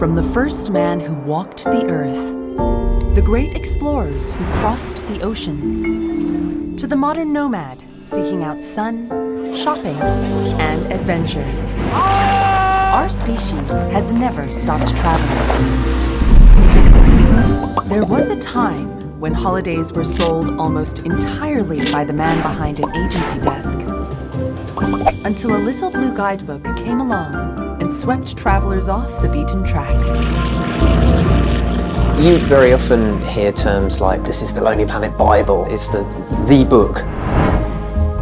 From the first man who walked the earth, the great explorers who crossed the oceans, to the modern nomad seeking out sun, shopping, and adventure, our species has never stopped traveling. There was a time when holidays were sold almost entirely by the man behind an agency desk, until a little blue guidebook came along and swept travelers off the beaten track. You very often hear terms like, this is the Lonely Planet Bible, it's the book.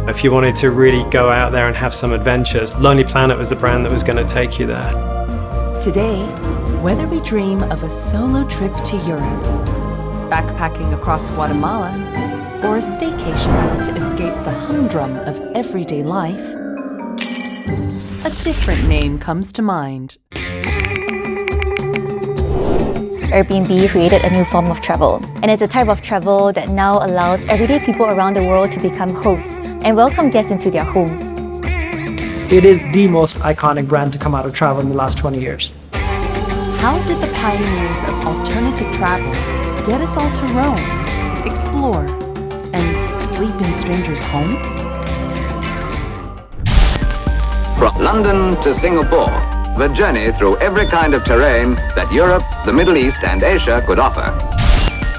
If you wanted to really go out there and have some adventures, Lonely Planet was the brand that was going to take you there. Today, whether we dream of a solo trip to Europe, backpacking across Guatemala, or a staycation to escape the humdrum of everyday life, a different name comes to mind. Airbnb created a new form of travel, and it's a type of travel that now allows everyday people around the world to become hosts and welcome guests into their homes. It is the most iconic brand to come out of travel in the last 20 years. How did the pioneers of alternative travel get us all to roam, explore, and sleep in strangers' homes? From London to Singapore, the journey through every kind of terrain that Europe, the Middle East, and Asia could offer.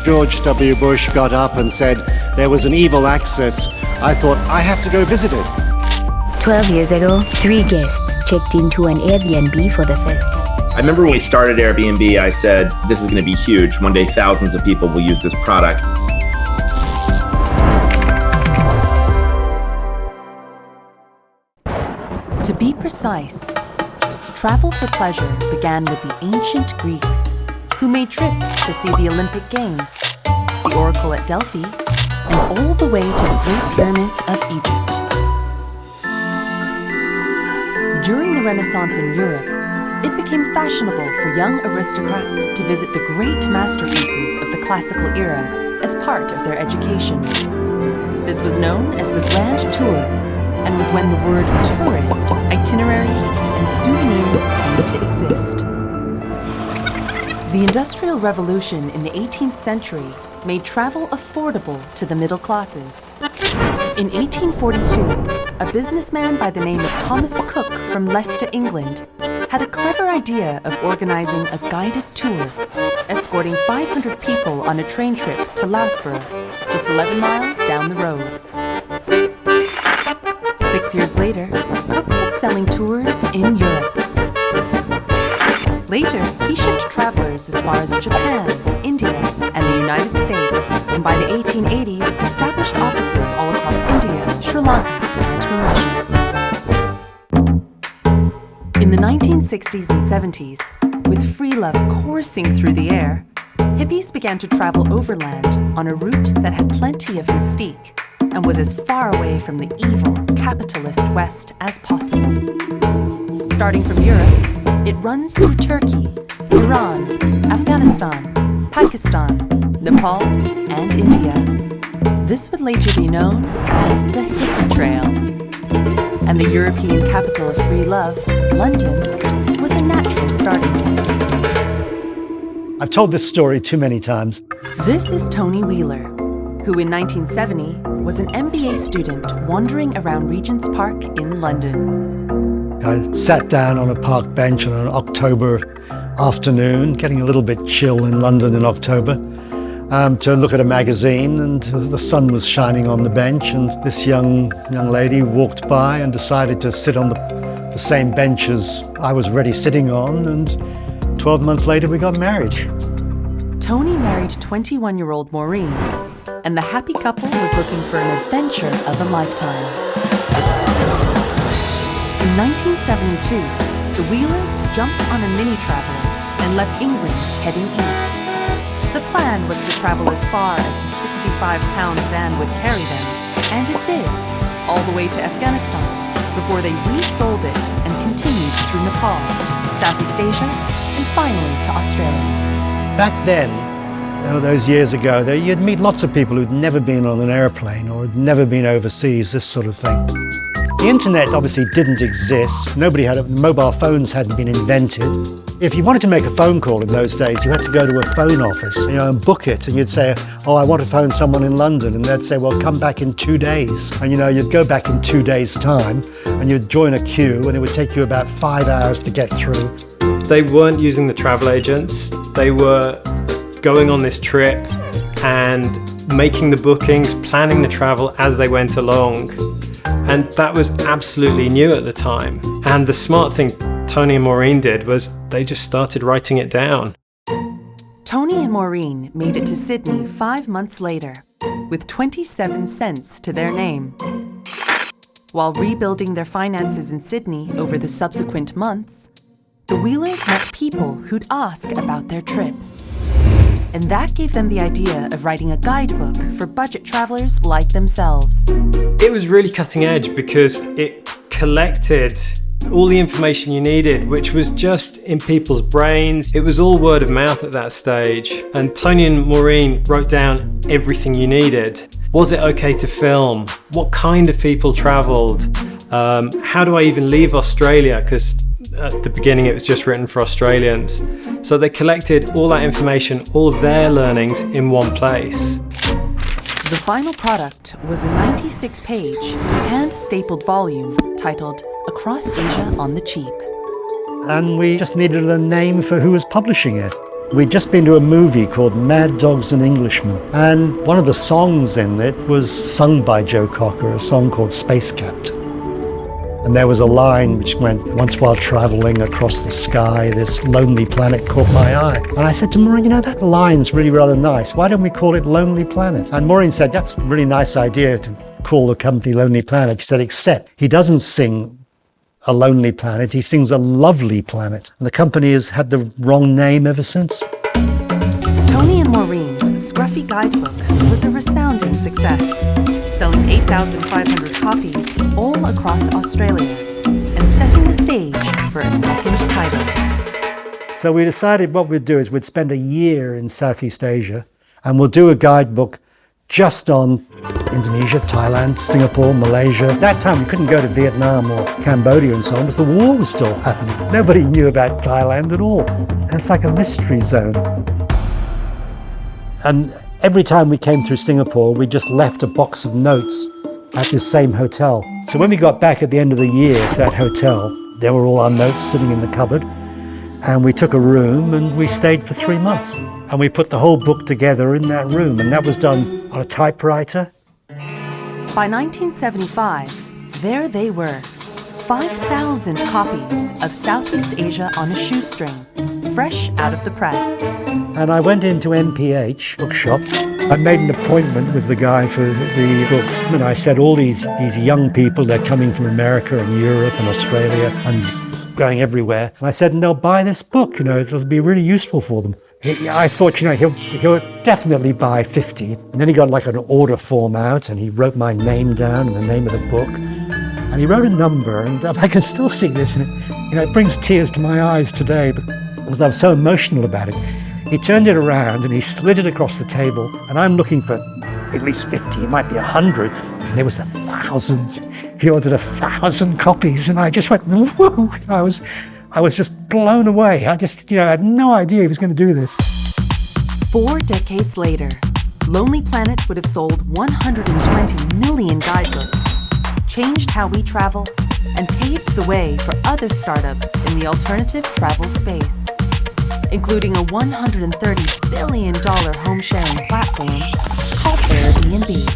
George W. Bush got up and said there was an evil axis. I thought, I have to go visit it. 12 years ago, 3 guests checked into an Airbnb for the first time. I remember when we started Airbnb, I said, this is going to be huge. One day, thousands of people will use this product. To be precise, travel for pleasure began with the ancient Greeks, who made trips to see the Olympic Games, the Oracle at Delphi, and all the way to the Great Pyramids of Egypt. During the Renaissance in Europe, it became fashionable for young aristocrats to visit the great masterpieces of the classical era as part of their education. This was known as the Grand Tour, and was when the word tourist, itineraries, and souvenirs came to exist. The Industrial Revolution in the 18th century made travel affordable to the middle classes. In 1842, a businessman by the name of Thomas Cook from Leicester, England, had a clever idea of organizing a guided tour, escorting 500 people on a train trip to Loughborough, just 11 miles down the road. 6 years later, Cook was selling tours in Europe. Later, he shipped travelers as far as Japan, India, and the United States, and by the 1880s, established offices all across India, Sri Lanka, and Mauritius. In the 1960s and 70s, with free love coursing through the air, hippies began to travel overland on a route that had plenty of mystique and was as far away from the evil, capitalist West as possible. Starting from Europe, it runs through Turkey, Iran, Afghanistan, Pakistan, Nepal, and India. This would later be known as the Hippie Trail. And the European capital of free love, London, was a natural starting point. I've told this story too many times. This is Tony Wheeler, who in 1970 was an MBA student wandering around Regent's Park in London. I sat down on a park bench on an October afternoon, getting a little bit chill in London in October, to look at a magazine, and the sun was shining on the bench, and this young lady walked by and decided to sit on the same bench as I was already sitting on, and 12 months later we got married. Tony married 21-year-old Maureen, and the happy couple was looking for an adventure of a lifetime. In 1972, the Wheelers jumped on a mini-traveler and left England heading east. The plan was to travel as far as the 65-pound van would carry them, and it did, all the way to Afghanistan, before they resold it and continued through Nepal, Southeast Asia, and finally to Australia. Back then, those years ago, you'd meet lots of people who'd never been on an airplane or had never been overseas, this sort of thing. The internet obviously didn't exist. Mobile phones hadn't been invented. If you wanted to make a phone call in those days, you had to go to a phone office, and book it. And you'd say, oh, I want to phone someone in London. And they'd say, well, come back in 2 days. And, you'd go back in 2 days' time and you'd join a queue and it would take you about 5 hours to get through. They weren't using the travel agents. They were going on this trip and making the bookings, planning the travel as they went along. And that was absolutely new at the time. And the smart thing Tony and Maureen did was they just started writing it down. Tony and Maureen made it to Sydney 5 months later, with 27 cents to their name. While rebuilding their finances in Sydney over the subsequent months, the Wheelers met people who'd ask about their trip. And that gave them the idea of writing a guidebook for budget travelers like themselves. It was really cutting edge because it collected all the information you needed, which was just in people's brains. It was all word of mouth at that stage. And Tony and Maureen wrote down everything you needed. Was it okay to film? What kind of people traveled? How do I even leave Australia? Because at the beginning it was just written for Australians. So they collected all that information, all of their learnings in one place. The final product was a 96-page, hand-stapled volume titled Across Asia on the Cheap. And we just needed a name for who was publishing it. We'd just been to a movie called Mad Dogs and Englishmen, and one of the songs in it was sung by Joe Cocker, a song called Space Captain. And there was a line which went, once while traveling across the sky, this lonely planet caught my eye. And I said to Maureen, that line's really rather nice. Why don't we call it Lonely Planet? And Maureen said, that's a really nice idea to call the company Lonely Planet. She said, except he doesn't sing a lonely planet, he sings a lovely planet. And the company has had the wrong name ever since. Tony and Maureen's scruffy guidebook was a resounding success, selling 8,500 copies all across Australia and setting the stage for a second title. So we decided what we'd do is we'd spend a year in Southeast Asia and we'll do a guidebook just on Indonesia, Thailand, Singapore, Malaysia. At that time we couldn't go to Vietnam or Cambodia and so on because the war was still happening. Nobody knew about Thailand at all. And it's like a mystery zone. And every time we came through Singapore, we just left a box of notes at this same hotel. So when we got back at the end of the year to that hotel, there were all our notes sitting in the cupboard. And we took a room and we stayed for 3 months. And we put the whole book together in that room. And that was done on a typewriter. By 1975, there they were, 5,000 copies of Southeast Asia on a shoestring, fresh out of the press. And I went into MPH bookshop. I made an appointment with the guy for the books. And I said, all these young people, they're coming from America and Europe and Australia and going everywhere. And I said, and they'll buy this book, it'll be really useful for them. I thought, he'll definitely buy 50. And then he got like an order form out and he wrote my name down and the name of the book. And he wrote a number, and I can still see this, and it brings tears to my eyes today because I was so emotional about it. He turned it around and he slid it across the table, and I'm looking for at least 50, it might be 100, and it was 1,000. He ordered 1,000 copies, and I just went, whoa! I was just blown away. I just, had no idea he was going to do this. 4 decades later, Lonely Planet would have sold 120 million guidebooks, changed how we travel, and paved the way for other startups in the alternative travel space, including a $130 billion home-sharing platform called Airbnb.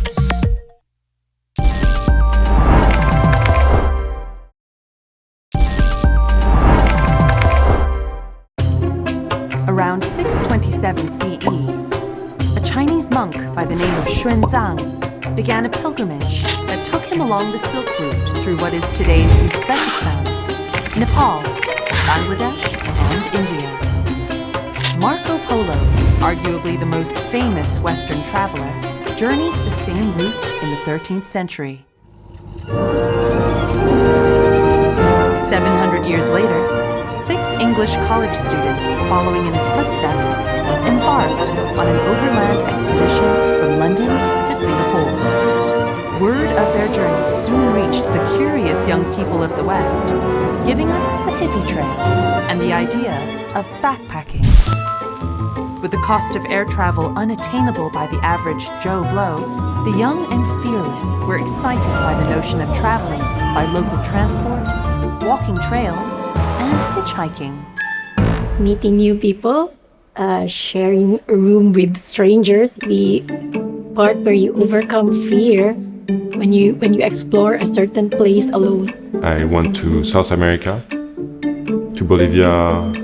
Around 627 CE, a Chinese monk by the name of Xuanzang began a pilgrimage that took him along the Silk Route through what is today's Uzbekistan, Nepal, Bangladesh, and India. Marco Polo, arguably the most famous Western traveler, journeyed the same route in the 13th century. 700 years later, 6 English college students following in his footsteps embarked on an overland expedition from London to Singapore. Word of their journey soon reached the curious young people of the West, giving us the hippie trail and the idea of backpacking. With the cost of air travel unattainable by the average Joe Blow, the young and fearless were excited by the notion of traveling by local transport, walking trails, and hitchhiking. Meeting new people, sharing a room with strangers, the part where you overcome fear when you explore a certain place alone. I went to South America, to Bolivia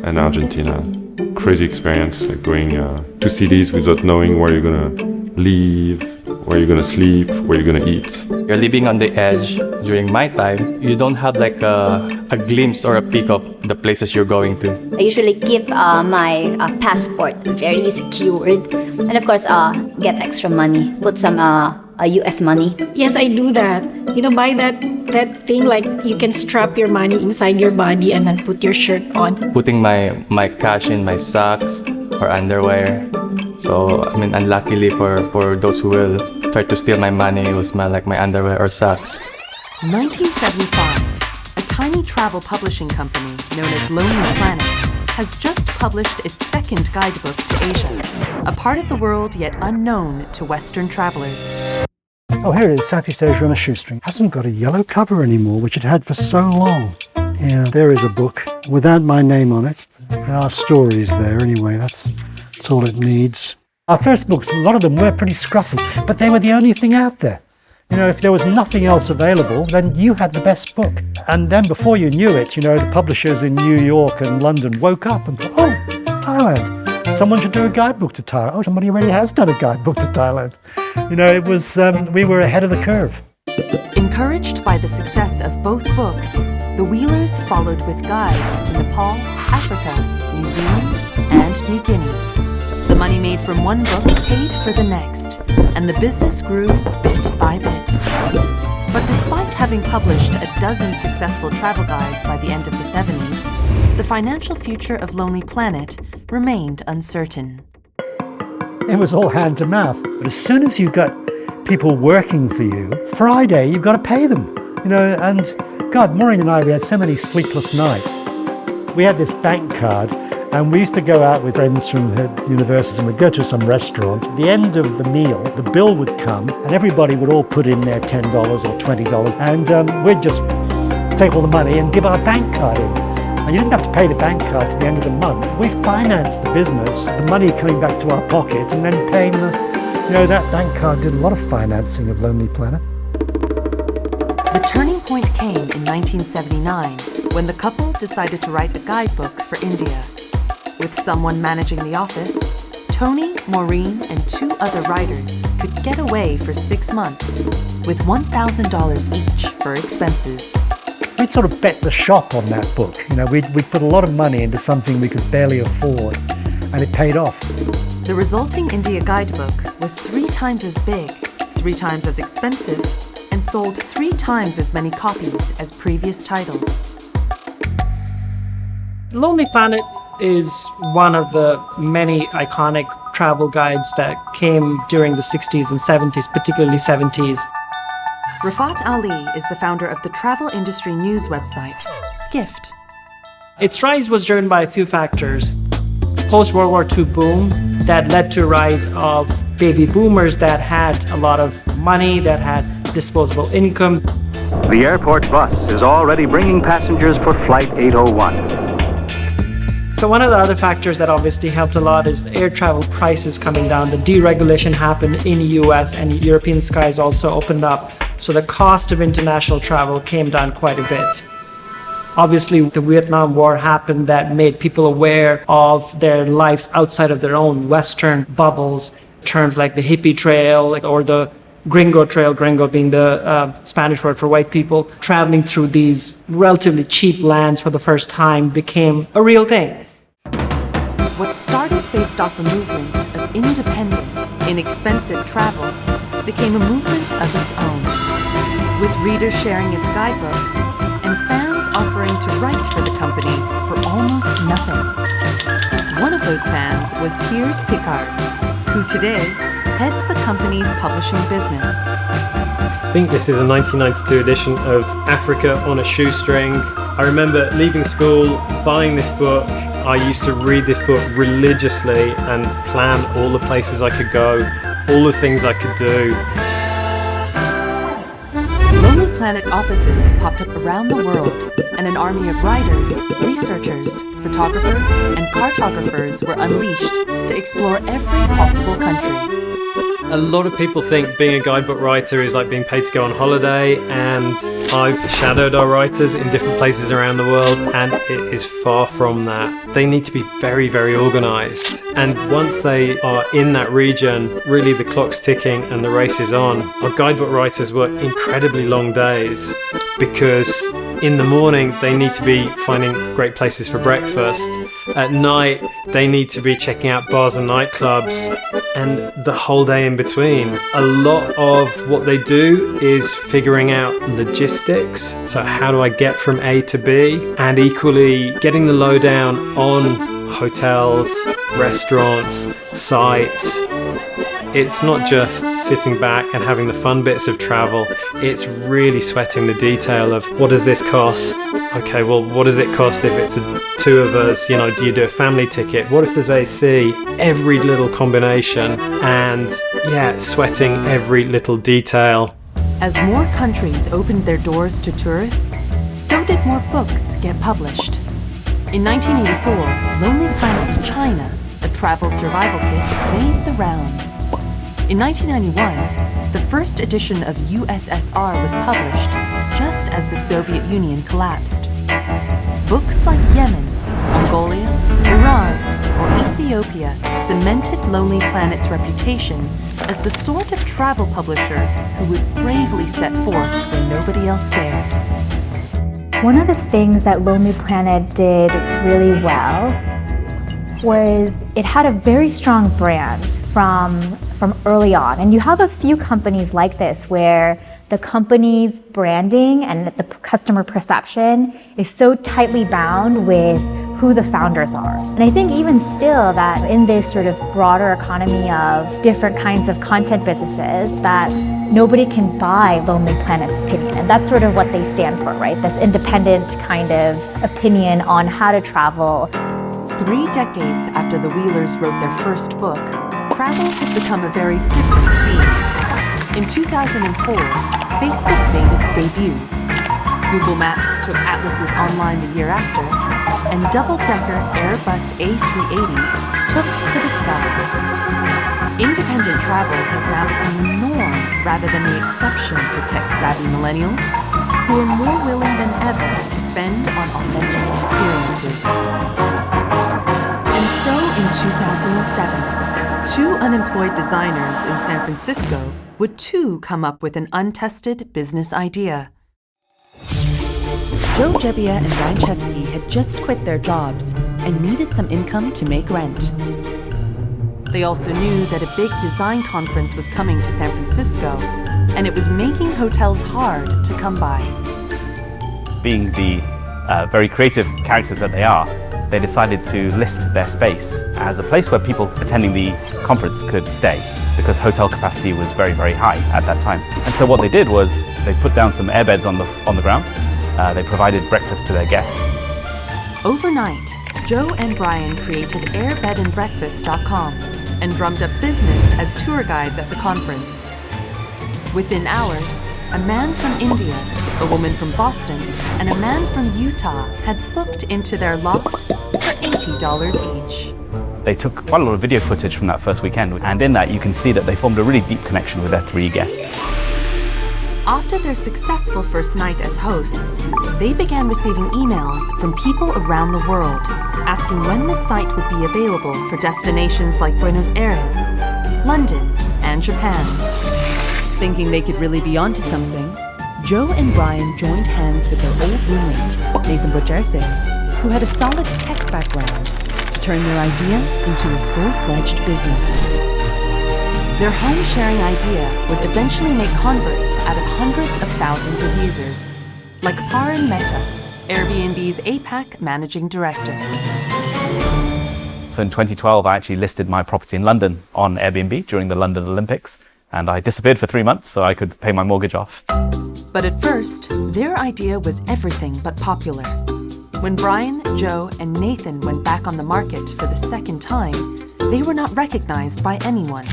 and Argentina. Crazy experience, like going to cities without knowing where you're gonna live, where you're gonna sleep, where you're gonna eat. You're living on the edge. During my time, you don't have like a glimpse or a peek of the places you're going to. I usually keep my passport very secured, and of course get extra money, put some US money. Yes, I do that. Buy that thing like you can strap your money inside your body and then put your shirt on. Putting my cash in my socks or underwear. So unluckily for those who will try to steal my money, it was my underwear or socks. 1975, a tiny travel publishing company known as Lonely Planet has just published its second guidebook to Asia, a part of the world yet unknown to Western travelers. Oh, here it is, Southeast Asia on a shoestring. Hasn't got a yellow cover anymore, which it had for so long. Yeah, there is a book without my name on it. There are stories there anyway, that's all it needs. Our first books, a lot of them were pretty scruffy, but they were the only thing out there. If there was nothing else available, then you had the best book. And then before you knew it, the publishers in New York and London woke up and thought, oh, Thailand. Someone should do a guidebook to Thailand. Oh, somebody already has done a guidebook to Thailand. It was, we were ahead of the curve. Encouraged by the success of both books, the Wheelers followed with guides to Nepal, Africa, New Zealand, and New Guinea. The money made from one book paid for the next, and the business grew bit by bit. But despite having published a dozen successful travel guides by the end of the 70s, the financial future of Lonely Planet remained uncertain. It was all hand to mouth. But as soon as you've got people working for you, Friday you've got to pay them. And God, Maureen and I, we had so many sleepless nights. We had this bank card, and we used to go out with friends from universities and we'd go to some restaurant. At the end of the meal, the bill would come and everybody would all put in their $10 or $20 and we'd just take all the money and give our bank card in. And you didn't have to pay the bank card to the end of the month. We financed the business, the money coming back to our pocket and then paying that bank card did a lot of financing of Lonely Planet. The turning point came in 1979 when the couple decided to write a guidebook for India. With someone managing the office, Tony, Maureen, and 2 other writers could get away for 6 months with $1,000 each for expenses. We'd sort of bet the shop on that book. We'd put a lot of money into something we could barely afford, and it paid off. The resulting India guidebook was 3 times as big, 3 times as expensive, and sold 3 times as many copies as previous titles. Lonely Planet is one of the many iconic travel guides that came during the 60s and 70s, particularly 70s. Rafat Ali is the founder of the travel industry news website, Skift. Its rise was driven by a few factors. Post-World War II boom that led to a rise of baby boomers that had a lot of money, that had disposable income. The airport bus is already bringing passengers for Flight 801. So one of the other factors that obviously helped a lot is the air travel prices coming down. The deregulation happened in the US and European skies also opened up. So the cost of international travel came down quite a bit. Obviously, the Vietnam War happened that made people aware of their lives outside of their own Western bubbles. Terms like the hippie trail or the gringo trail, gringo being the Spanish word for white people, traveling through these relatively cheap lands for the first time became a real thing. What started based off a movement of independent, inexpensive travel became a movement of its own, with readers sharing its guidebooks and fans offering to write for the company for almost nothing. One of those fans was Piers Pickard, who today heads the company's publishing business. think this is a 1992 edition of Africa on a Shoestring. I remember leaving school, buying this book. I used to read this book religiously and plan all the places I could go, all the things I could do. Lonely Planet offices popped up around the world, and an army of writers, researchers, photographers, and cartographers were unleashed to explore every possible country. A lot of people think being a guidebook writer is like being paid to go on holiday, and I've shadowed our writers in different places around the world, and it is far from that. They need to be very, very organised. And once they are in that region, really the clock's ticking and the race is on. Our guidebook writers work incredibly long days because in the morning they need to be finding great places for breakfast. At night they need to be checking out bars and nightclubs, and the whole day in between. A lot of what they do is figuring out logistics. So how do I get from A to B? And equally getting the lowdown on hotels, restaurants, sites. It's not just sitting back and having the fun bits of travel, it's really sweating the detail of what does this cost? Okay, well, what does it cost if it's two of us? You know, do you do a family ticket? What if there's AC? Every little combination, and yeah, sweating every little detail. As more countries opened their doors to tourists, so did more books get published. In 1984, Lonely Planet's China, a travel survival kit, made the rounds. In 1991, the first edition of USSR was published just as the Soviet Union collapsed. Books like Yemen, Mongolia, Iran, or Ethiopia cemented Lonely Planet's reputation as the sort of travel publisher who would bravely set forth where nobody else dared. One of the things that Lonely Planet did really well was it had a very strong brand from early on. And you have a few companies like this where the company's branding and the customer perception is so tightly bound with who the founders are. And I think even still that in this sort of broader economy of different kinds of content businesses, that nobody can buy Lonely Planet's opinion. And that's sort of what they stand for, right? This independent kind of opinion on how to travel. 3 decades after the Wheelers wrote their first book, travel has become a very different scene. In 2004, Facebook made its debut. Google Maps took atlases online the year after, and double-decker Airbus A380s took to the skies. Independent travel has now become the norm rather than the exception for tech-savvy millennials, who are more willing than ever to spend on authentic experiences. And so in 2007, 2 unemployed designers in San Francisco would too come up with an untested business idea. Joe Gebbia and Brian Chesky had just quit their jobs and needed some income to make rent. They also knew that a big design conference was coming to San Francisco, and it was making hotels hard to come by. Being the very creative characters that they are, they decided to list their space as a place where people attending the conference could stay, because hotel capacity was very, very high at that time. And so what they did was they put down some airbeds on the ground. They provided breakfast to their guests. Overnight, Joe and Brian created airbedandbreakfast.com and drummed up business as tour guides at the conference. Within hours, a man from India, a woman from Boston, and a man from Utah had booked into their loft for $80 each. They took quite a lot of video footage from that first weekend, and in that you can see that they formed a really deep connection with their 3 guests. After their successful first night as hosts, they began receiving emails from people around the world asking when the site would be available for destinations like Buenos Aires, London, and Japan. Thinking they could really be onto something, Joe and Brian joined hands with their old roommate, Nathan Bojerse, who had a solid tech background, to turn their idea into a full-fledged business. Their home-sharing idea would eventually make converts out of hundreds of thousands of users, like Paran Mehta, Airbnb's APAC managing director. So in 2012, I actually listed my property in London on Airbnb during the London Olympics. And I disappeared for 3 months so I could pay my mortgage off. But at first, their idea was everything but popular. When Brian, Joe, and Nathan went back on the market for the second time, they were not recognized by anyone.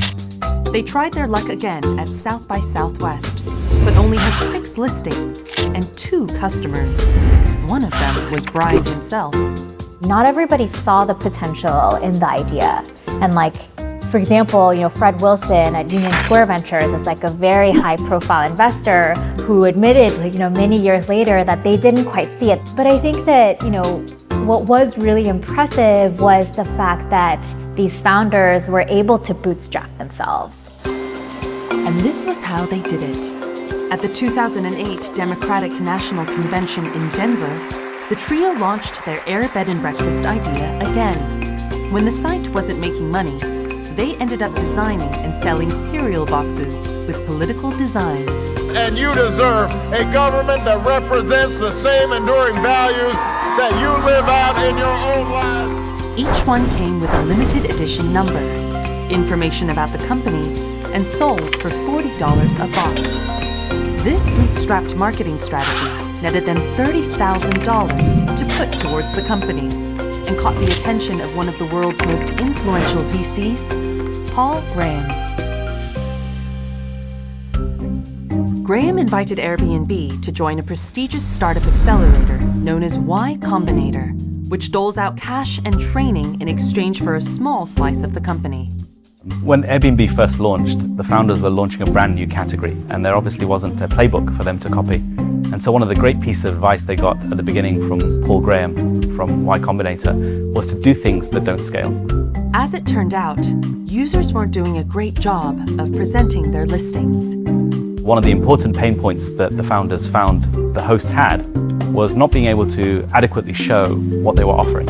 They tried their luck again at South by Southwest, but only had 6 listings and 2 customers. One of them was Brian himself. Not everybody saw the potential in the idea. And for example, Fred Wilson at Union Square Ventures is a very high-profile investor who admitted, many years later that they didn't quite see it. But I think that, what was really impressive was the fact that these founders were able to bootstrap themselves. And this was how they did it. At the 2008 Democratic National Convention in Denver, the trio launched their Air Bed and Breakfast idea again. When the site wasn't making money, they ended up designing and selling cereal boxes with political designs. And you deserve a government that represents the same enduring values that you live out in your own lives. Each one came with a limited edition number, information about the company, and sold for $40 a box. This bootstrapped marketing strategy netted them $30,000 to put towards the company and caught the attention of one of the world's most influential VCs, Paul Graham. Graham invited Airbnb to join a prestigious startup accelerator known as Y Combinator, which doles out cash and training in exchange for a small slice of the company. When Airbnb first launched, the founders were launching a brand new category, and there obviously wasn't a playbook for them to copy. And so one of the great pieces of advice they got at the beginning from Paul Graham from Y Combinator was to do things that don't scale. As it turned out, users weren't doing a great job of presenting their listings. One of the important pain points that the founders found the hosts had was not being able to adequately show what they were offering.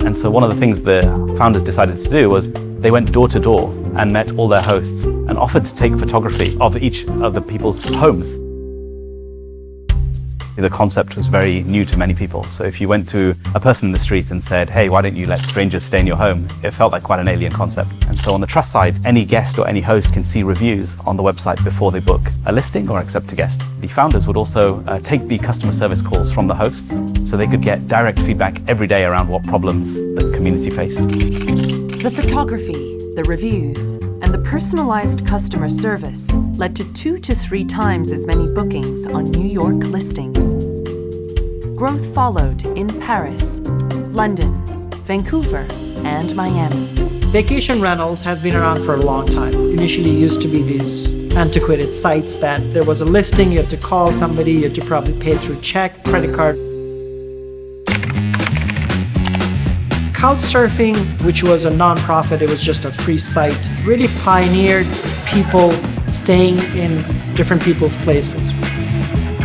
And so one of the things the founders decided to do was they went door to door and met all their hosts and offered to take photography of each of the people's homes. The concept was very new to many people. So if you went to a person in the street and said, hey, why don't you let strangers stay in your home? It felt like quite an alien concept. And so on the trust side, any guest or any host can see reviews on the website before they book a listing or accept a guest. The founders would also take the customer service calls from the hosts so they could get direct feedback every day around what problems the community faced. The photography, the reviews, and the personalized customer service led to 2 to 3 times as many bookings on New York listings. Growth followed in Paris, London, Vancouver, and Miami. Vacation rentals have been around for a long time. Initially used to be these antiquated sites that there was a listing, you had to call somebody, you had to probably pay through check, credit card. Couchsurfing, which was a non-profit, it was just a free site, really pioneered people staying in different people's places.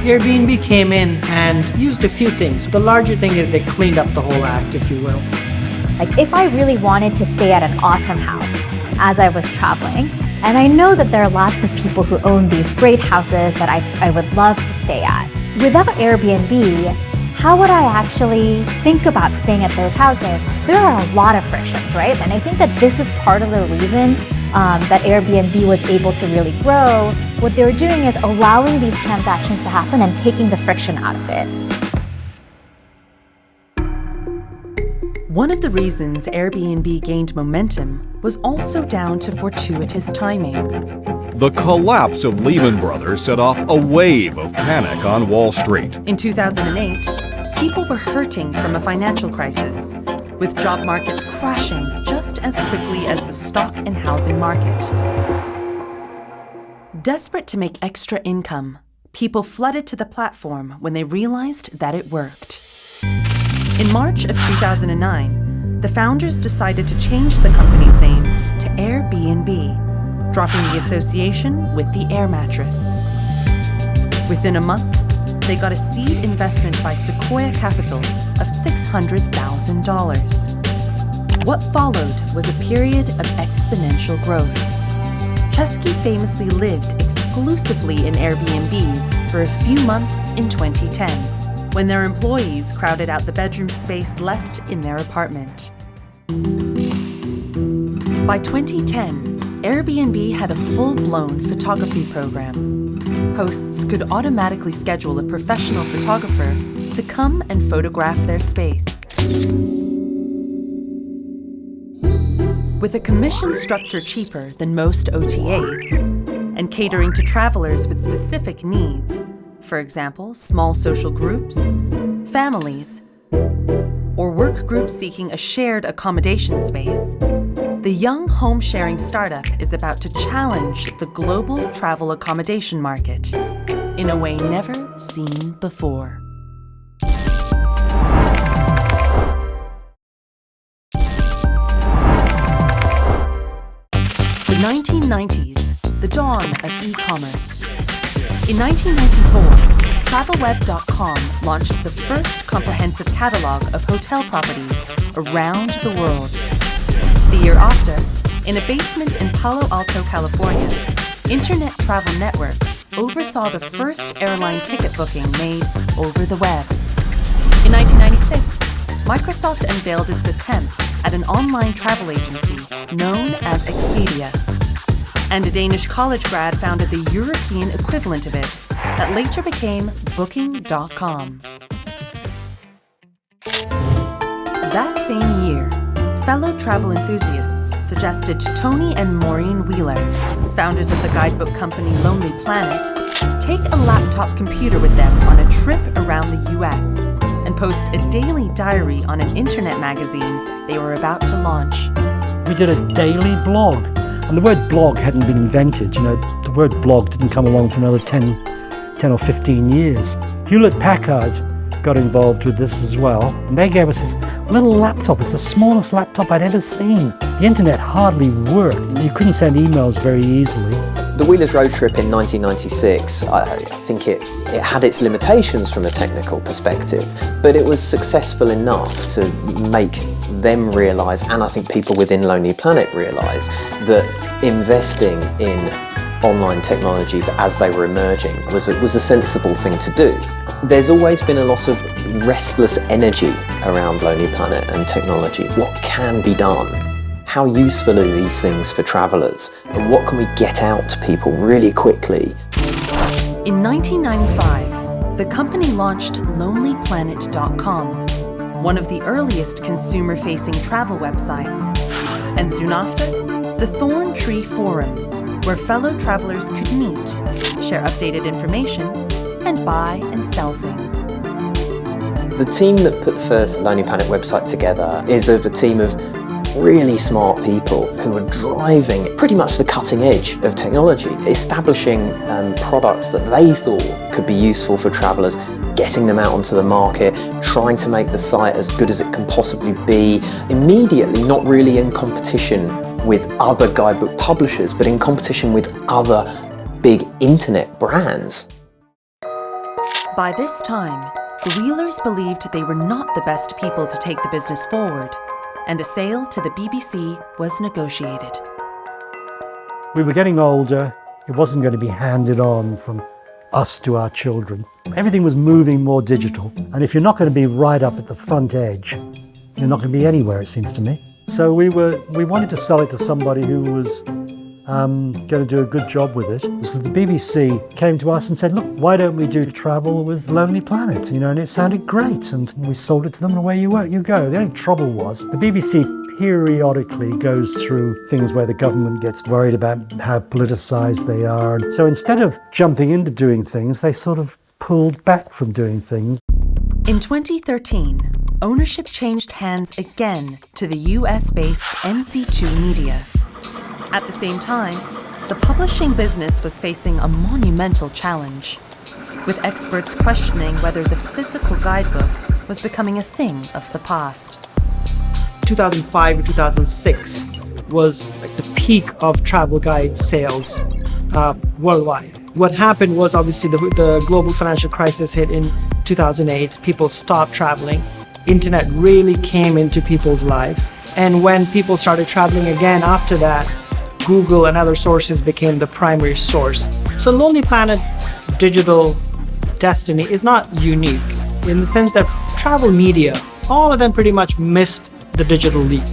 Airbnb came in and used a few things. The larger thing is they cleaned up the whole act, if you will. If I really wanted to stay at an awesome house as I was traveling, and I know that there are lots of people who own these great houses that I would love to stay at. Without Airbnb, how would I actually think about staying at those houses? There are a lot of frictions, right? And I think that this is part of the reason that Airbnb was able to really grow. What they were doing is allowing these transactions to happen and taking the friction out of it. One of the reasons Airbnb gained momentum was also down to fortuitous timing. The collapse of Lehman Brothers set off a wave of panic on Wall Street. In 2008, people were hurting from a financial crisis, with job markets crashing just as quickly as the stock and housing market. Desperate to make extra income, people flooded to the platform when they realized that it worked. In March of 2009, the founders decided to change the company's name to Airbnb, dropping the association with the air mattress. Within a month, they got a seed investment by Sequoia Capital of $600,000. What followed was a period of exponential growth. Chesky famously lived exclusively in Airbnbs for a few months in 2010, when their employees crowded out the bedroom space left in their apartment. By 2010, Airbnb had a full-blown photography program. Hosts could automatically schedule a professional photographer to come and photograph their space. With a commission structure cheaper than most OTAs, and catering to travelers with specific needs, for example, small social groups, families, or work groups seeking a shared accommodation space, the young home-sharing startup is about to challenge the global travel accommodation market in a way never seen before. The 1990s, the dawn of e-commerce. In 1994, TravelWeb.com launched the first comprehensive catalog of hotel properties around the world. The year after, in a basement in Palo Alto, California, Internet Travel Network oversaw the first airline ticket booking made over the web. In 1996, Microsoft unveiled its attempt at an online travel agency known as Expedia. And a Danish college grad founded the European equivalent of it that later became Booking.com. That same year, fellow travel enthusiasts suggested Tony and Maureen Wheeler, founders of the guidebook company Lonely Planet, take a laptop computer with them on a trip around the US and post a daily diary on an internet magazine they were about to launch. We did a daily blog, and the word blog hadn't been invented. The word blog didn't come along for another 10 or 15 years. Hewlett-Packard got involved with this as well, and they gave us this little laptop. It's the smallest laptop I'd ever seen. The internet hardly worked. You couldn't send emails very easily. The Wheelers road trip in 1996, I think it had its limitations from a technical perspective, but it was successful enough to make them realise, and I think people within Lonely Planet realise, that investing in online technologies as they were emerging was a sensible thing to do. There's always been a lot of restless energy around Lonely Planet and technology. What can be done? How useful are these things for travellers? And what can we get out to people really quickly? In 1995, the company launched LonelyPlanet.com, one of the earliest consumer-facing travel websites. And soon after, the Thorn Tree Forum, where fellow travellers could meet, share updated information, and buy and sell things. The team that put the first Lonely Planet website together is of a team of really smart people who are driving pretty much the cutting edge of technology, establishing products that they thought could be useful for travellers, getting them out onto the market, trying to make the site as good as it can possibly be, immediately not really in competition with other guidebook publishers, but in competition with other big internet brands. By this time, the Wheelers believed they were not the best people to take the business forward, and a sale to the BBC was negotiated. We were getting older. It wasn't going to be handed on from us to our children. Everything was moving more digital, and if you're not going to be right up at the front edge, you're not going to be anywhere, it seems to me. So we wanted to sell it to somebody who was going to do a good job with it. So the BBC came to us and said, look, why don't we do travel with Lonely Planet? And it sounded great, and we sold it to them, and away you go. The only trouble was the BBC periodically goes through things where the government gets worried about how politicised they are. So instead of jumping into doing things, they sort of pulled back from doing things. In 2013, ownership changed hands again to the US-based NC2 Media. At the same time, the publishing business was facing a monumental challenge, with experts questioning whether the physical guidebook was becoming a thing of the past. 2005 to 2006 was like the peak of travel guide sales worldwide. What happened was obviously the global financial crisis hit in 2008. People stopped traveling. Internet really came into people's lives. And when people started traveling again after that, Google and other sources became the primary source. So Lonely Planet's digital destiny is not unique in the sense that travel media, all of them pretty much missed the digital leap.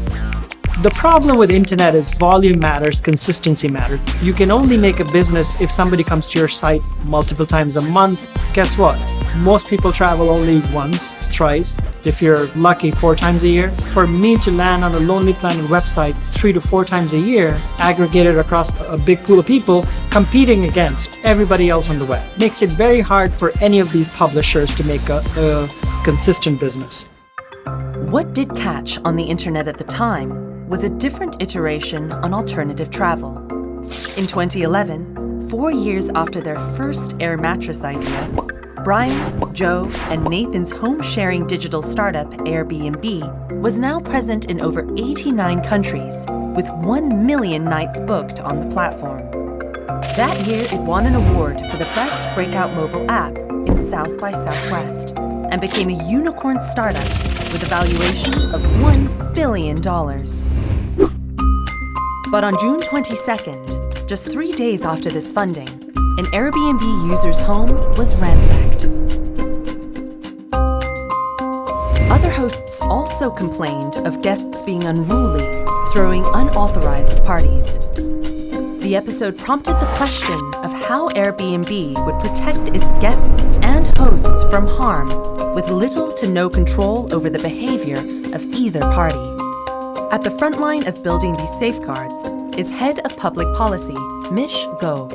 The problem with internet is volume matters, consistency matters. You can only make a business if somebody comes to your site multiple times a month. Guess what? Most people travel only once, twice, if you're lucky 4 times a year. For me to land on a Lonely Planet website 3 to 4 times a year, aggregated across a big pool of people, competing against everybody else on the web, makes it very hard for any of these publishers to make a consistent business. What did catch on the internet at the time was a different iteration on alternative travel. In 2011, 4 years after their first air mattress idea, Brian, Joe, and Nathan's home-sharing digital startup Airbnb was now present in over 89 countries, with 1 million nights booked on the platform. That year, it won an award for the best breakout mobile app in South by Southwest and became a unicorn startup with a valuation of $1 billion. But on June 22nd, just 3 days after this funding, an Airbnb user's home was ransacked. Other hosts also complained of guests being unruly, throwing unauthorized parties. The episode prompted the question of how Airbnb would protect its guests and hosts from harm, with little to no control over the behavior of either party. At the front line of building these safeguards is Head of Public Policy, Mish Go.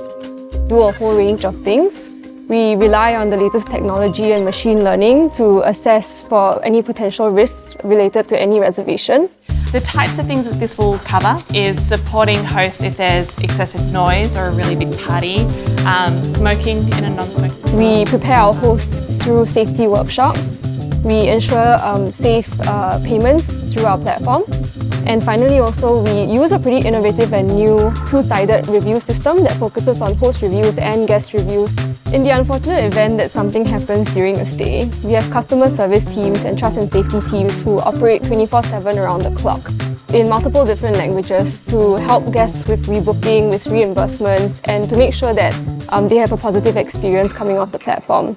Do a whole range of things. We rely on the latest technology and machine learning to assess for any potential risks related to any reservation. The types of things that this will cover is supporting hosts if there's excessive noise or a really big party, smoking in a non-smoking. We prepare our hosts through safety workshops. We ensure safe payments through our platform. And finally, also, we use a pretty innovative and new two-sided review system that focuses on host reviews and guest reviews. In the unfortunate event that something happens during a stay, we have customer service teams and trust and safety teams who operate 24/7 around the clock in multiple different languages to help guests with rebooking, with reimbursements, and to make sure that they have a positive experience coming off the platform.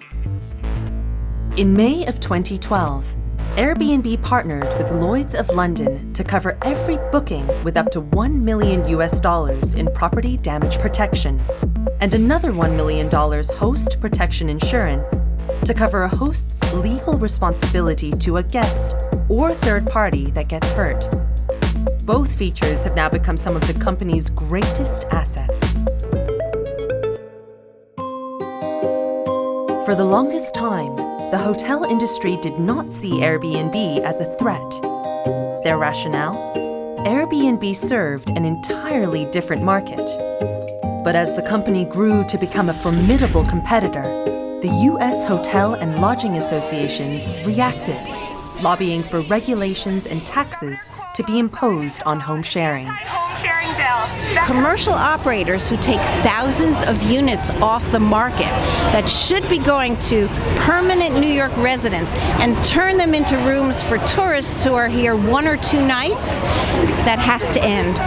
In May of 2012, Airbnb partnered with Lloyd's of London to cover every booking with up to $1 million in property damage protection, and another $1 million host protection insurance to cover a host's legal responsibility to a guest or third party that gets hurt. Both features have now become some of the company's greatest assets. For the longest time, the hotel industry did not see Airbnb as a threat. Their rationale? Airbnb served an entirely different market. But as the company grew to become a formidable competitor, the U.S. Hotel and Lodging Associations reacted, lobbying for regulations and taxes to be imposed on home sharing. Commercial operators who take thousands of units off the market that should be going to permanent New York residents and turn them into rooms for tourists who are here 1 or 2 nights, that has to end.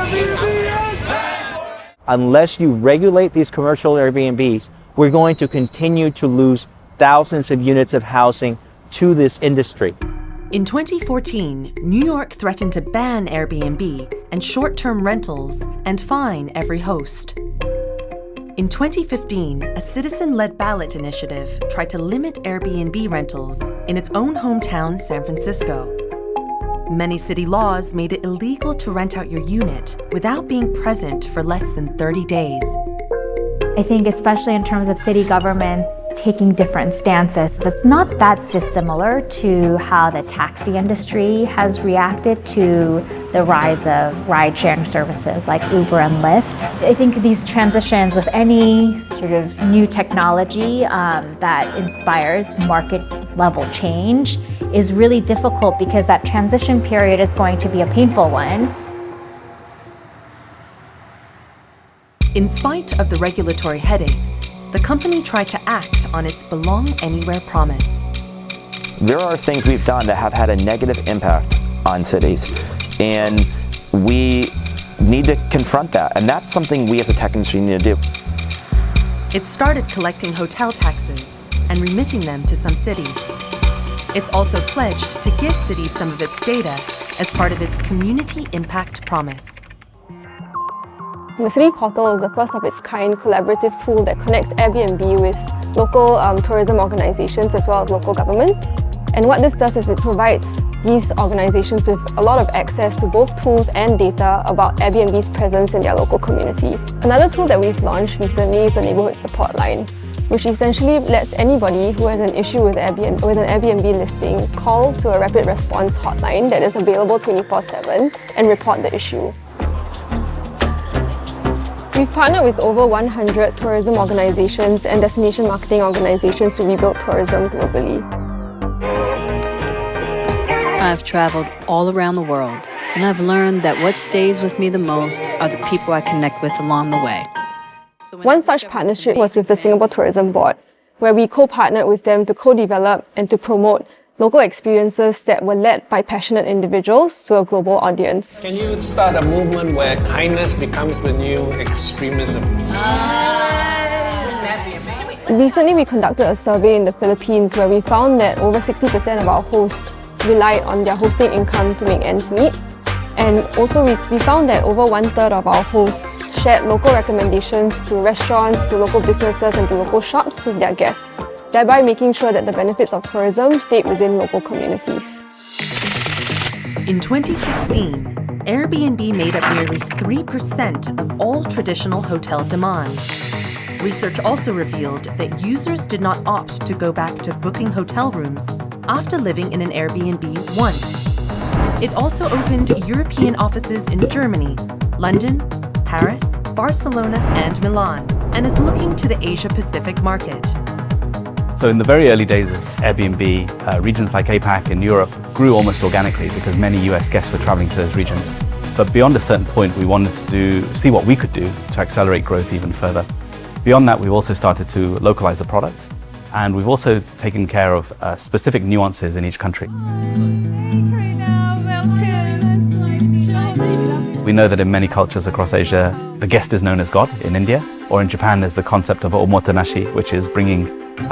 Unless you regulate these commercial Airbnbs, we're going to continue to lose thousands of units of housing to this industry. In 2014, New York threatened to ban Airbnb and short-term rentals and fine every host. In 2015, a citizen-led ballot initiative tried to limit Airbnb rentals in its own hometown, San Francisco. Many city laws made it illegal to rent out your unit without being present for less than 30 days. I think especially in terms of city governments taking different stances, it's not that dissimilar to how the taxi industry has reacted to the rise of ride-sharing services like Uber and Lyft. I think these transitions with any sort of new technology that inspires market-level change is really difficult because that transition period is going to be a painful one. In spite of the regulatory headaches, the company tried to act on its Belong Anywhere promise. There are things we've done that have had a negative impact on cities, and we need to confront that, and that's something we as a tech industry need to do. It started collecting hotel taxes and remitting them to some cities. It's also pledged to give cities some of its data as part of its community impact promise. The City Portal is the first of its kind collaborative tool that connects Airbnb with local tourism organizations as well as local governments. And what this does is it provides these organizations with a lot of access to both tools and data about Airbnb's presence in their local community. Another tool that we've launched recently is the Neighborhood Support Line, which essentially lets anybody who has an issue with an Airbnb listing call to a rapid response hotline that is available 24/7 and report the issue. We've partnered with over 100 tourism organizations and destination marketing organizations to rebuild tourism globally. I've traveled all around the world, and I've learned that what stays with me the most are the people I connect with along the way. One such partnership was with the Singapore Tourism Board, where we co-partnered with them to co-develop and to promote local experiences that were led by passionate individuals to a global audience. Can you start a movement where kindness becomes the new extremism? Recently, we conducted a survey in the Philippines where we found that over 60% of our hosts relied on their hosting income to make ends meet. And also, we found that over 1/3 of our hosts shared local recommendations to restaurants, to local businesses, and to local shops with their guests, thereby making sure that the benefits of tourism stayed within local communities. In 2016, Airbnb made up nearly 3% of all traditional hotel demand. Research also revealed that users did not opt to go back to booking hotel rooms after living in an Airbnb once. It also opened European offices in Germany, London, Paris, Barcelona, and Milan, and is looking to the Asia-Pacific market. So in the very early days of Airbnb, regions like APAC and Europe grew almost organically because many US guests were traveling to those regions. But beyond a certain point, we wanted to see what we could do to accelerate growth even further. Beyond that, we've also started to localize the product, and we've also taken care of specific nuances in each country. We know that in many cultures across Asia, the guest is known as God in India, or in Japan there's the concept of omotenashi, which is bringing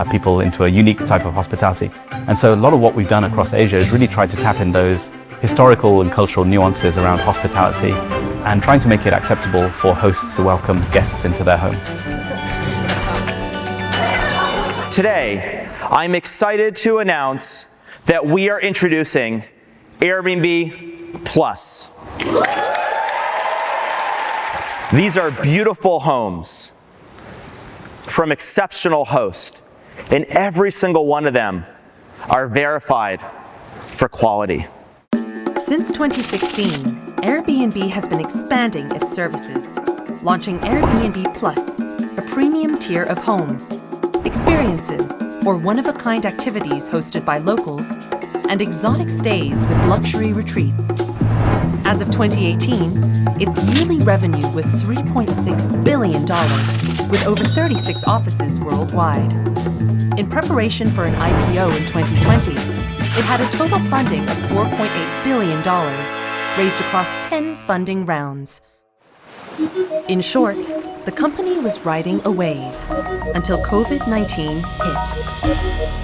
people into a unique type of hospitality. And so a lot of what we've done across Asia is really try to tap in those historical and cultural nuances around hospitality and trying to make it acceptable for hosts to welcome guests into their home. Today, I'm excited to announce that we are introducing Airbnb Plus. These are beautiful homes from exceptional hosts, and every single one of them are verified for quality. Since 2016, Airbnb has been expanding its services, launching Airbnb Plus, a premium tier of homes, experiences, or one-of-a-kind activities hosted by locals, and exotic stays with luxury retreats. As of 2018, its yearly revenue was $3.6 billion, with over 36 offices worldwide. In preparation for an IPO in 2020, it had a total funding of $4.8 billion, raised across 10 funding rounds. In short, the company was riding a wave until COVID-19 hit.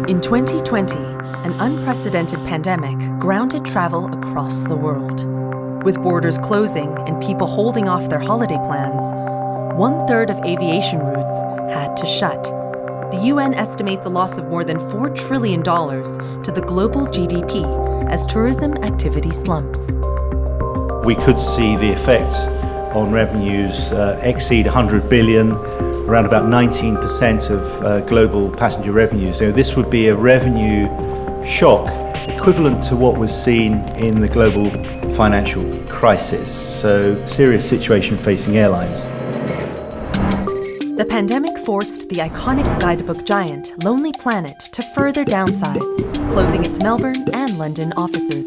In 2020, an unprecedented pandemic grounded travel across the world. With borders closing and people holding off their holiday plans, 1/3 of aviation routes had to shut. The UN estimates a loss of more than $4 trillion to the global GDP as tourism activity slumps. We could see the effect on revenues exceed 100 billion, around about 19% of global passenger revenues. So this would be a revenue shock equivalent to what was seen in the global financial crisis. So serious situation facing airlines. The pandemic forced the iconic guidebook giant Lonely Planet to further downsize, closing its Melbourne and London offices.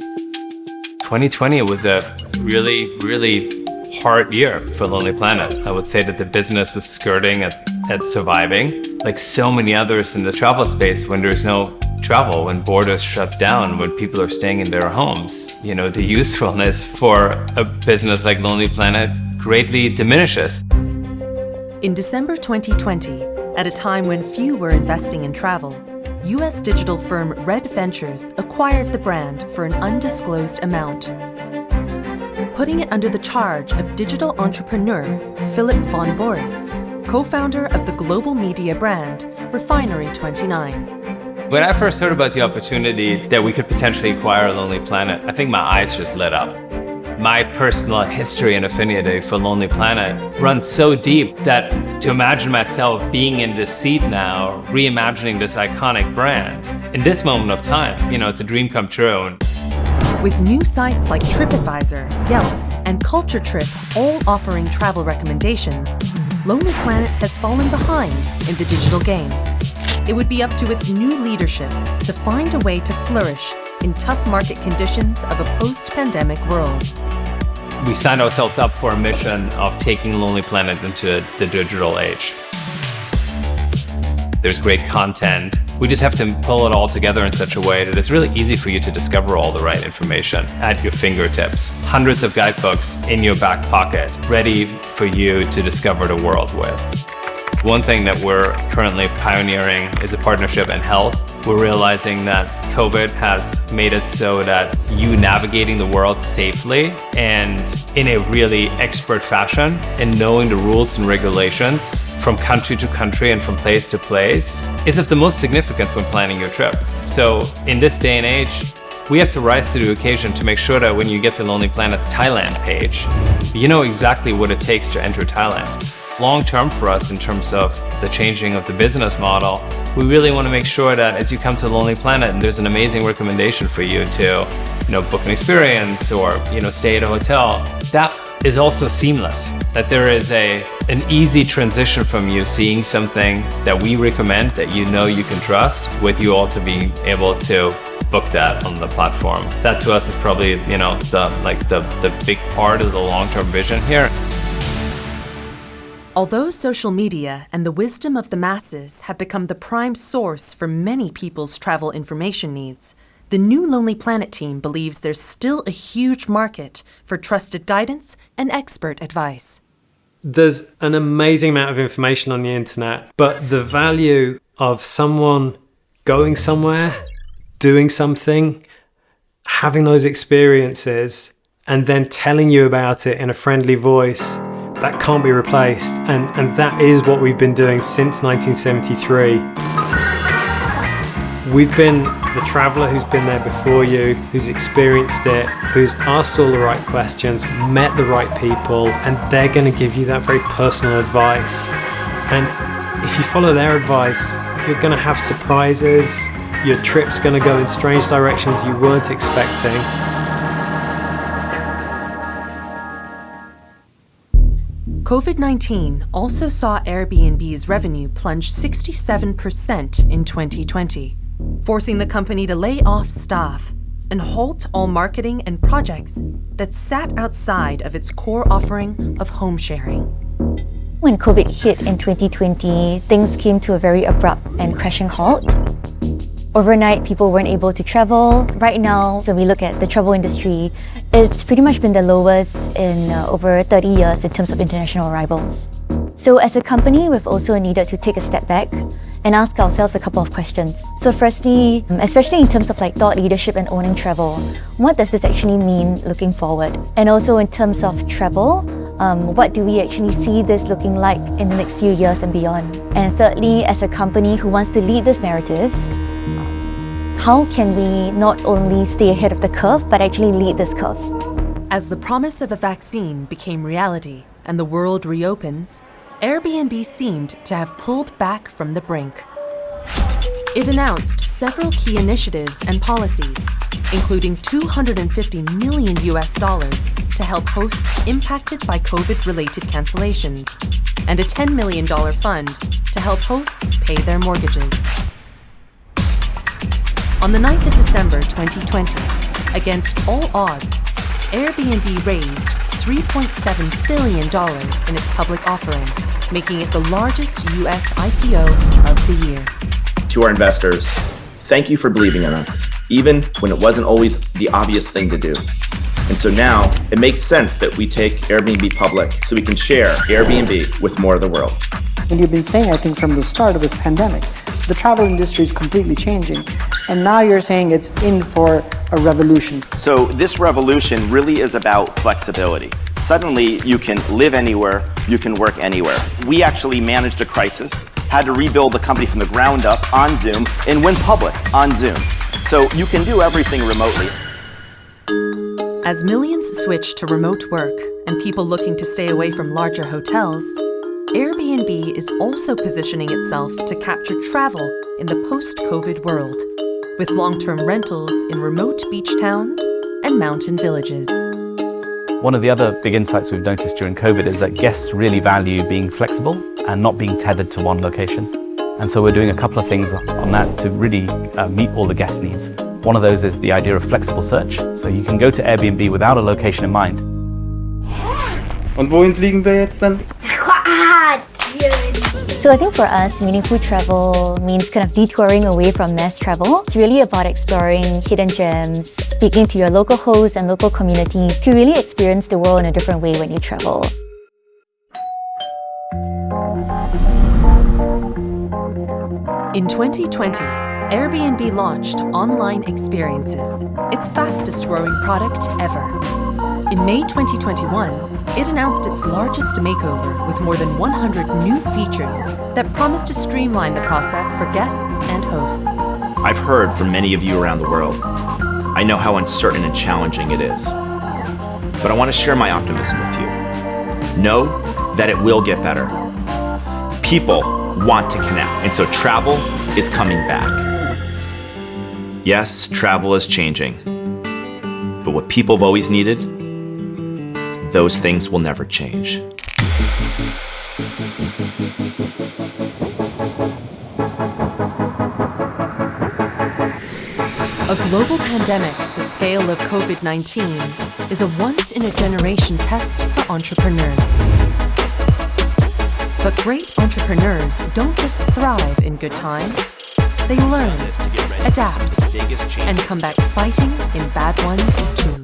2020 was a really hard year for Lonely Planet. I would say that the business was skirting at surviving, like so many others in the travel space. When there's no travel, when borders shut down, when people are staying in their homes, you know, the usefulness for a business like Lonely Planet greatly diminishes. In December 2020, At a time when few were investing in travel, U.S. digital firm Red Ventures acquired the brand for an undisclosed amount, putting it under the charge of digital entrepreneur Philip von Boris, co-founder of the global media brand Refinery29. When I first heard about the opportunity that we could potentially acquire a Lonely Planet, I think my eyes just lit up. My personal history and affinity for Lonely Planet runs so deep that to imagine myself being in this seat now, reimagining this iconic brand, in this moment of time, it's a dream come true. With new sites like TripAdvisor, Yelp, and Culture Trip all offering travel recommendations, Lonely Planet has fallen behind in the digital game. It would be up to its new leadership to find a way to flourish in tough market conditions of a post-pandemic world. We signed ourselves up for a mission of taking Lonely Planet into the digital age. There's great content. We just have to pull it all together in such a way that it's really easy for you to discover all the right information at your fingertips. Hundreds of guidebooks in your back pocket, ready for you to discover the world with. One thing that we're currently pioneering is a partnership in health. We're realizing that COVID has made it so that you navigating the world safely and in a really expert fashion and knowing the rules and regulations from country to country and from place to place is of the most significance when planning your trip. So in this day and age, we have to rise to the occasion to make sure that when you get to Lonely Planet's Thailand page, you know exactly what it takes to enter Thailand. Long term for us in terms of the changing of the business model, we really want to make sure that as you come to Lonely Planet and there's an amazing recommendation for you to book an experience or stay at a hotel, that is also seamless. That there is an easy transition from you seeing something that we recommend that you can trust, with you also being able to book that on the platform. That to us is probably the big part of the long-term vision here. Although social media and the wisdom of the masses have become the prime source for many people's travel information needs, the new Lonely Planet team believes there's still a huge market for trusted guidance and expert advice. There's an amazing amount of information on the internet, but the value of someone going somewhere, doing something, having those experiences, and then telling you about it in a friendly voice, that can't be replaced, and that is what we've been doing since 1973. We've been the traveller who's been there before you, who's experienced it, who's asked all the right questions, met the right people, and they're going to give you that very personal advice. And if you follow their advice, you're going to have surprises, your trip's going to go in strange directions you weren't expecting. COVID-19 also saw Airbnb's revenue plunge 67% in 2020, forcing the company to lay off staff and halt all marketing and projects that sat outside of its core offering of home sharing. When COVID hit in 2020, things came to a very abrupt and crashing halt. Overnight, people weren't able to travel. Right now, when we look at the travel industry, it's pretty much been the lowest in over 30 years in terms of international arrivals. So as a company, we've also needed to take a step back and ask ourselves a couple of questions. So firstly, especially in terms of thought leadership and owning travel, what does this actually mean looking forward? And also in terms of travel, what do we actually see this looking like in the next few years and beyond? And thirdly, as a company who wants to lead this narrative, how can we not only stay ahead of the curve, but actually lead this curve? As the promise of a vaccine became reality and the world reopens, Airbnb seemed to have pulled back from the brink. It announced several key initiatives and policies, including $250 million to help hosts impacted by COVID-related cancellations, and a $10 million fund to help hosts pay their mortgages. On the 9th of December 2020, against all odds, Airbnb raised $3.7 billion in its public offering, making it the largest US IPO of the year. To our investors, thank you for believing in us, even when it wasn't always the obvious thing to do. And so now it makes sense that we take Airbnb public so we can share Airbnb with more of the world. And you've been saying, I think, from the start of this pandemic, the travel industry is completely changing. And now you're saying it's in for a revolution. So this revolution really is about flexibility. Suddenly, you can live anywhere, you can work anywhere. We actually managed a crisis, had to rebuild the company from the ground up on Zoom, and went public on Zoom. So you can do everything remotely. As millions switch to remote work and people looking to stay away from larger hotels, Airbnb is also positioning itself to capture travel in the post-COVID world, with long-term rentals in remote beach towns and mountain villages. One of the other big insights we've noticed during COVID is that guests really value being flexible and not being tethered to one location. And so we're doing a couple of things on that to really meet all the guest needs. One of those is the idea of flexible search. So you can go to Airbnb without a location in mind. Und wohin fliegen wir jetzt dann? So I think for us, meaningful travel means kind of detouring away from mass travel. It's really about exploring hidden gems, speaking to your local hosts and local community to really experience the world in a different way when you travel. In 2020, Airbnb launched Online Experiences, its fastest growing product ever. In May 2021, it announced its largest makeover with more than 100 new features that promise to streamline the process for guests and hosts. I've heard from many of you around the world. I know how uncertain and challenging it is. But I want to share my optimism with you. Know that it will get better. People want to connect, and so travel is coming back. Yes, travel is changing. But what people have always needed, those things will never change. A global pandemic the scale of COVID-19 is a once-in-a-generation test for entrepreneurs. But great entrepreneurs don't just thrive in good times. They learn, adapt, and come back fighting in bad ones too.